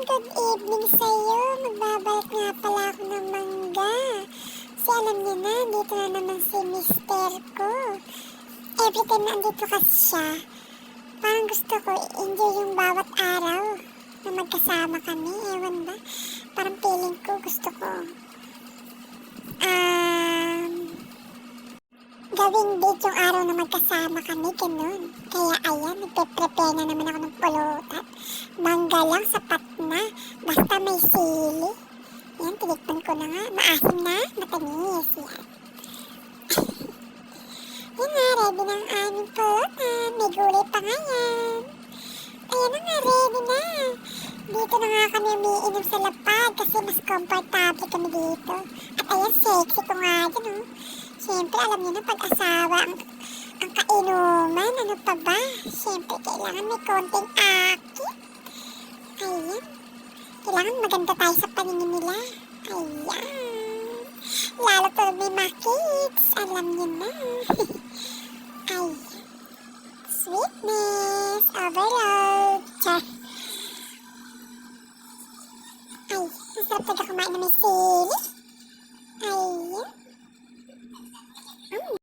good evening sa'yo. Magbabalot nga pala ako ng mangga. Kasi alam niyo na, dito na naman si mister ko. Every time na andito kasi siya, parang gusto ko i-enjoy yung bawat araw na magkasama kami. Ewan ba? Parang feeling ko gusto ko. Gawing date yung araw na magkasama kami, ganun. Kaya ayan, nagpe-prepare na naman ako ng pulutan. Mangga lang, sapat na. Basta may sili. Yan, tinikman ko na nga. Maasim na, matamis. Yan. Yan nga, ready na ang aming pulutan. May gulay pa nga yan. Ayan na nga, ready na. Dito na nga kami umiinom sa lapad kasi mas comfortable kami dito. At ayan, sexy ko nga dyan, oh. Siyempre, alam niyo na, pag-asawa ang kainuman. Ano pa ba? Siyempre, kailangan may konting akit. Ayan. Kailangan maganda tayo sa paningin nila. Ayan. Lalo to may makits. Alam niyo na. Ayan. Sweetness. Overload. Char. Ay, masarap talaga kumain na may sili.